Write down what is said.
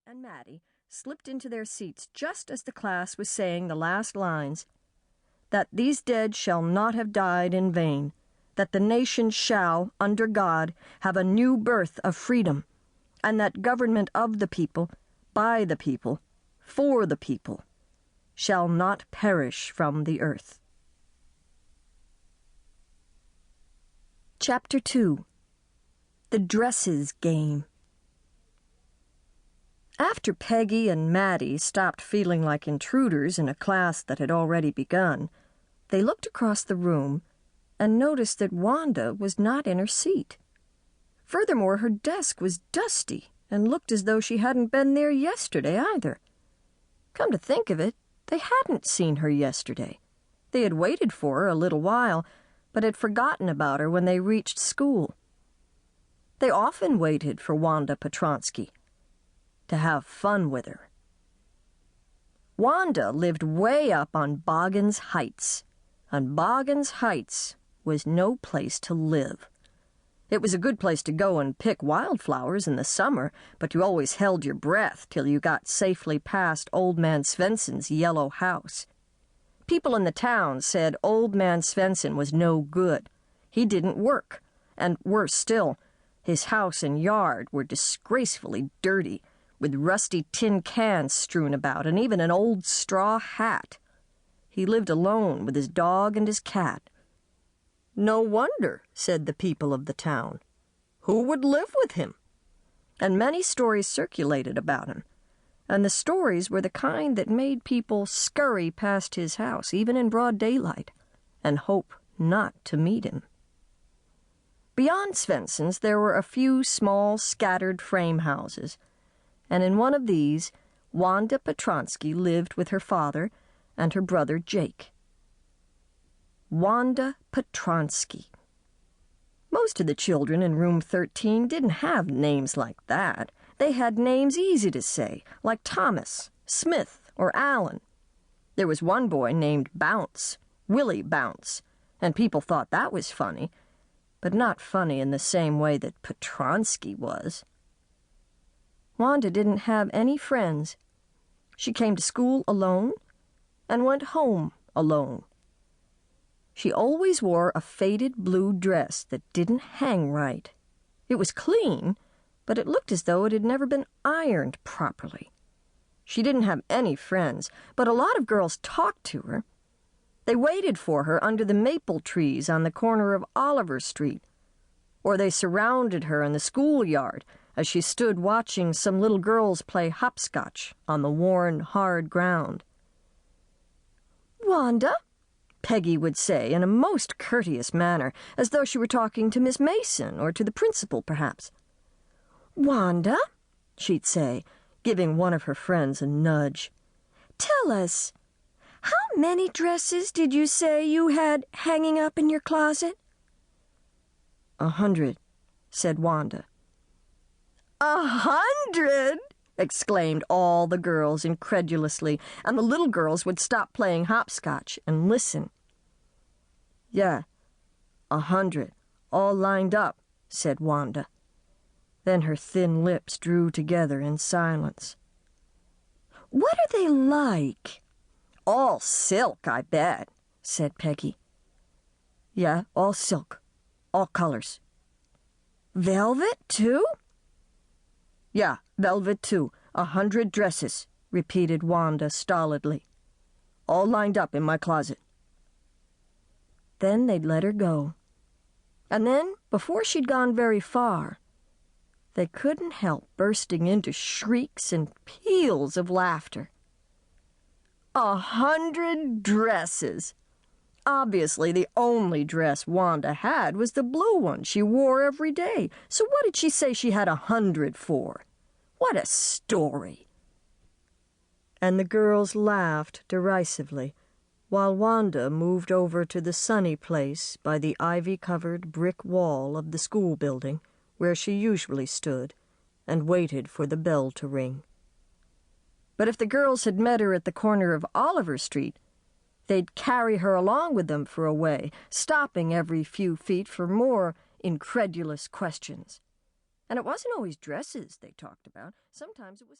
and Maddie slipped into their seats just as the class was saying the last lines, that these dead shall not have died in vain, that the nation shall, under God, have a new birth of freedom, and that government of the people, by the people, for the people, shall not perish from the earth. Chapter 2. The Dresses Game. After Peggy and Maddie stopped feeling like intruders in a class that had already begun, they looked across the room and noticed that Wanda was not in her seat. Furthermore, her desk was dusty and looked as though she hadn't been there yesterday either. Come to think of it, they hadn't seen her yesterday. They had waited for her a little while, but had forgotten about her when they reached school. They often waited for Wanda Petronski, to have fun with her. Wanda lived way up on Boggins Heights, and Boggins Heights was no place to live. It was a good place to go and pick wildflowers in the summer, but you always held your breath till you got safely past Old Man Svensson's yellow house. People in the town said Old Man Svensson was no good. He didn't work, and worse still, his house and yard were disgracefully dirty, with rusty tin cans strewn about and even an old straw hat. He lived alone with his dog and his cat. No wonder, said the people of the town. Who would live with him? And many stories circulated about him, and the stories were the kind that made people scurry past his house, even in broad daylight, and hope not to meet him. Beyond Svensson's there were a few small, scattered frame houses, and in one of these, Wanda Petronski lived with her father and her brother Jake. Wanda Petronski. Most of the children in room 13 didn't have names like that. They had names easy to say, like Thomas, Smith, or Allen. There was one boy named Bounce, Willie Bounce, and people thought that was funny, but not funny in the same way that Petronski was. Wanda didn't have any friends. She came to school alone and went home alone. She always wore a faded blue dress that didn't hang right. It was clean, but it looked as though it had never been ironed properly. She didn't have any friends, but a lot of girls talked to her. They waited for her under the maple trees on the corner of Oliver Street, or they surrounded her in the schoolyard as she stood watching some little girls play hopscotch on the worn, hard ground. "Wanda," Peggy would say in a most courteous manner, as though she were talking to Miss Mason or to the principal, perhaps. "Wanda," she'd say, giving one of her friends a nudge, "tell us, how many dresses did you say you had hanging up in your closet?" 100, said Wanda. 100? Exclaimed all the girls incredulously, and the little girls would stop playing hopscotch and listen. "Yeah, 100, all lined up," said Wanda. Then her thin lips drew together in silence. "What are they like?" "All silk, I bet," said Peggy. "Yeah, all silk, all colors." "Velvet, too?" "Yeah, velvet, too. 100 dresses," repeated Wanda stolidly. "All lined up in my closet." Then they'd let her go. And then, before she'd gone very far, they couldn't help bursting into shrieks and peals of laughter. 100 dresses! Obviously, the only dress Wanda had was the blue one she wore every day. So what did she say she had 100 for? What a story! And the girls laughed derisively, while Wanda moved over to the sunny place by the ivy-covered brick wall of the school building, where she usually stood, and waited for the bell to ring. But if the girls had met her at the corner of Oliver Street, they'd carry her along with them for a way, stopping every few feet for more incredulous questions. And it wasn't always dresses they talked about. Sometimes it was